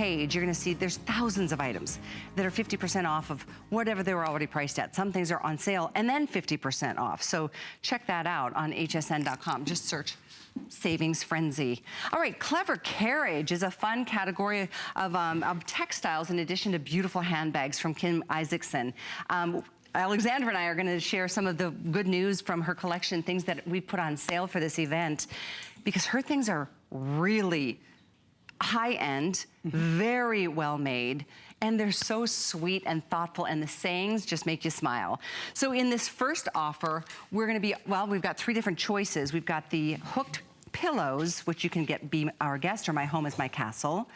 page, you're gonna see there's thousands of items that are 50% off of whatever they were already priced at. Some things are on sale and then 50% off. So check that out on hsn.com. Just search Savings Frenzy. All right, Clever Carriage is a fun category of textiles in addition to beautiful handbags from Kim Isaacson. Alexandra and I are gonna share some of the good news from her collection, things that we put on sale for this event, because her things are really high-end, very well made, and they're so sweet and thoughtful, and the sayings just make you smile. So in this first offer, we're gonna be, well, we've got 3 different choices. We've got the hooked pillows, which you can get Be Our Guest or My Home is My Castle.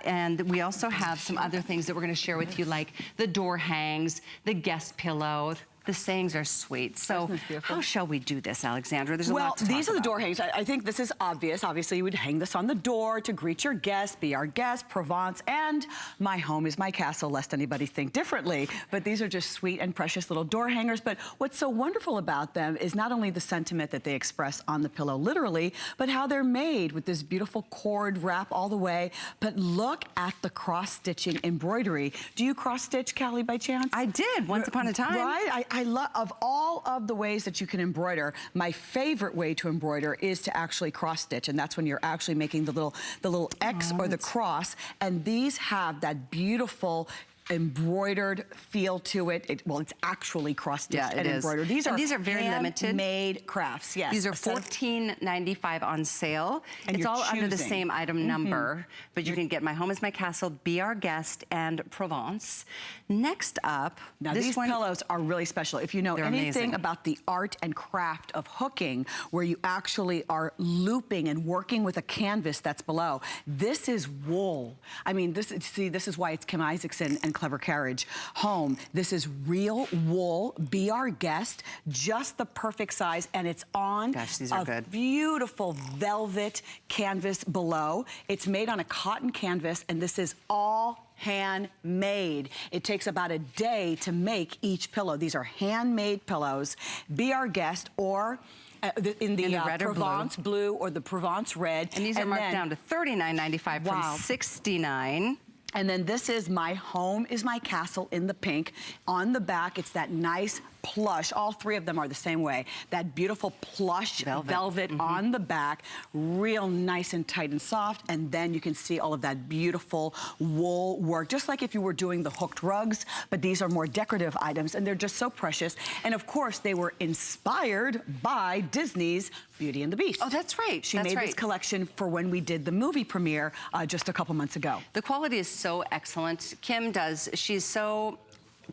And we also have some other things that we're gonna share with you, like the door hangs, the guest pillow. The sayings are sweet. So how shall we do this, Alexandra? There's a lot to talk about. These are the door hangs. I think this is obvious. Obviously, you would hang this on the door to greet your guest, Be Our Guest, Provence, and My Home is My Castle, lest anybody think differently. But these are just sweet and precious little door hangers. But what's so wonderful about them is not only the sentiment that they express on the pillow literally, but how they're made with this beautiful cord wrap all the way. But look at the cross-stitching embroidery. Do you cross-stitch, Callie, by chance? I did, once upon a time. Right? I love, of all of the ways that you can embroider, my favorite way to embroider is to actually cross stitch, and that's when you're actually making the little X or the cross, and these have that beautiful embroidered feel to it. Well, it's actually cross-stitched and embroidered. These are very limited. Handmade crafts, yes. These are $14.95 on sale. And it's all under the same item number, but you can get My Home is My Castle, Be Our Guest, and Provence. Next up, now these pillows are really special. If you know anything about the art and craft of hooking, where you actually are looping and working with a canvas that's below, this is wool. I mean, this is why it's Kim Isaacson and Clever Carriage home. This is real wool, Be Our Guest, just the perfect size, and it's on a beautiful velvet canvas below. It's made on a cotton canvas, and this is all handmade. It takes about a day to make each pillow. These are handmade pillows. Be Our Guest, or in the Provence blue or the Provence red. And these are marked down to $39.95 from $69. And then this is My Home is My Castle in the pink. On the back, it's that nice plush. All 3 of them are the same way. That beautiful plush velvet on the back, real nice and tight and soft. And then you can see all of that beautiful wool work, just like if you were doing the hooked rugs, but these are more decorative items, and they're just so precious. And of course, they were inspired by Disney's Beauty and the Beast. Oh, that's right. She made this collection for when we did the movie premiere just a couple months ago. The quality is so excellent. Kim she's so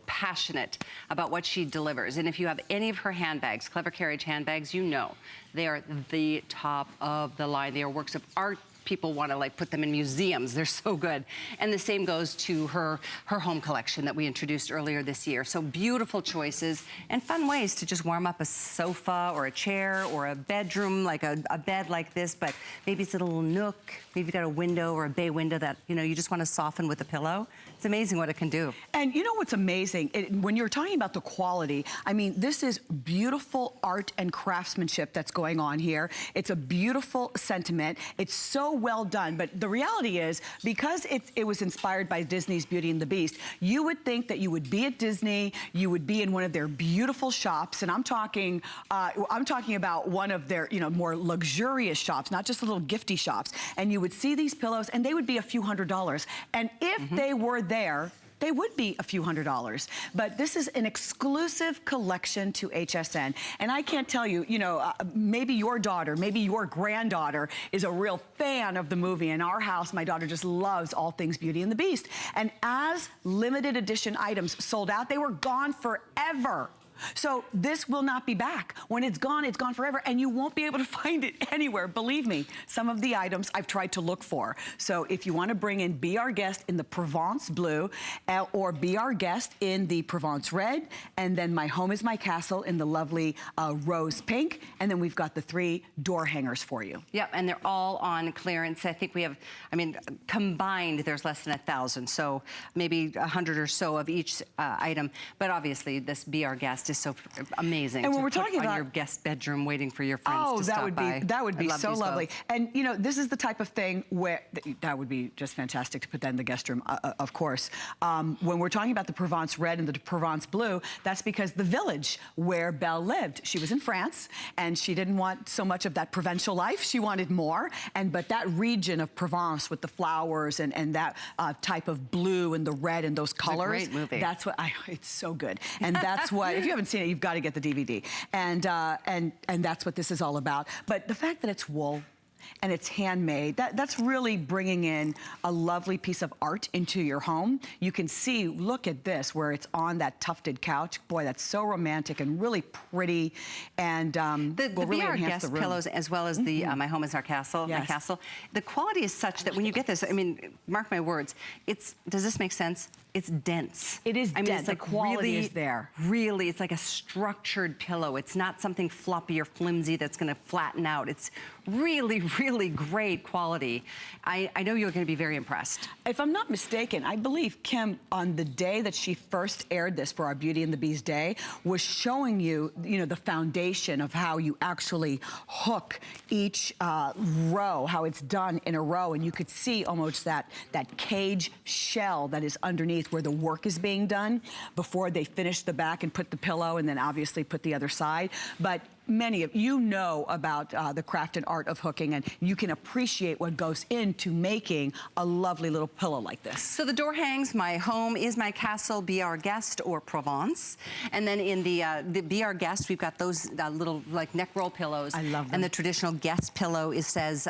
passionate about what she delivers. And if you have any of her handbags, Clever Carriage handbags, you know they are the top of the line. They are works of art. People want to like put them in museums. They're so good. And the same goes to her home collection that we introduced earlier this year. So beautiful choices and fun ways to just warm up a sofa or a chair or a bedroom, like a bed like this, but maybe it's a little nook. Maybe you've got a window or a bay window that, you know, you just want to soften with a pillow. It's amazing what it can do. And you know what's amazing? When you're talking about the quality, I mean, this is beautiful art and craftsmanship that's going on here. It's a beautiful sentiment. It's so well done, but the reality is, because it was inspired by Disney's Beauty and the Beast, you would think that you would be at Disney, you would be in one of their beautiful shops, and I'm talking about one of their, you know, more luxurious shops, not just little gifty shops, and you would see these pillows, and they would be a few $100s, and if they were there, they would be a few $100s. But this is an exclusive collection to HSN. And I can't tell you, you know, maybe your daughter, maybe your granddaughter is a real fan of the movie. In our house, my daughter just loves all things Beauty and the Beast. And as limited edition items sold out, they were gone forever. So this will not be back. When it's gone forever, and you won't be able to find it anywhere. Believe me, some of the items I've tried to look for. So if you want to bring in Be Our Guest in the Provence blue, or Be Our Guest in the Provence red, and then My Home is My Castle in the lovely rose pink, and then we've got the 3 door hangers for you. Yep, and they're all on clearance. I think we have, I mean, combined, there's less than 1,000, so maybe 100 or so of each item. But obviously, this Be Our Guest is so amazing. And when to we're put talking on about your guest bedroom waiting for your friends to stop by. That would be I love so these lovely. both. And you know, this is the type of thing where that would be just fantastic to put that in the guest room, of course. When we're talking about the Provence red and the Provence blue, that's because the village where Belle lived, she was in France, and she didn't want so much of that provincial life. She wanted more. But that region of Provence with the flowers and that type of blue and the red and those colors. It's a great movie. That's what it's so good. And that's what, if you haven't seen it, you've got to get the DVD. And that's what this is all about. But the fact that it's wool and it's handmade, that's really bringing in a lovely piece of art into your home. You can see, look at this, where it's on that tufted couch. Boy, that's so romantic and really pretty, and the will really BR enhance guest the room. pillows, as well as the My Home is Our Castle, Yes. my castle. The quality is such that when you get this, I mean, mark my words, does this make sense? It's dense. It is dense. It's The like quality really, is there. Really, it's like a structured pillow. It's not something floppy or flimsy that's gonna flatten out. It's really, really great quality. I know you're gonna be very impressed. If I'm not mistaken, I believe Kim, on the day that she first aired this for our Beauty and the Beast Day, was showing you, the foundation of how you actually hook each row, how it's done in a row, and you could see almost that cage shell that is underneath where the work is being done before they finish the back and put the pillow and then obviously put the other side. But many of you know about the craft and art of hooking, and you can appreciate what goes into making a lovely little pillow like this. So the door hangs, My Home is My Castle, Be Our Guest, or Provence. And then in the Be Our Guest, we've got those little like neck roll pillows. I love them. And the traditional guest pillow says,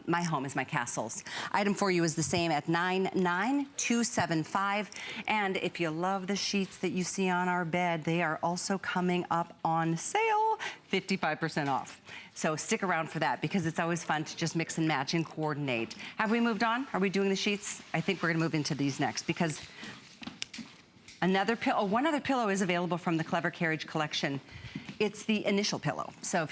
My Home is My Castle's. Item for you is the same at $99275. And if you love the sheets that you see on our bed, they are also coming up on sale, 55% off. So stick around for that, because it's always fun to just mix and match and coordinate. Have we moved on? Are we doing the sheets? I think we're gonna move into these next, because one other pillow is available from the Clever Carriage collection. It's the initial pillow. So if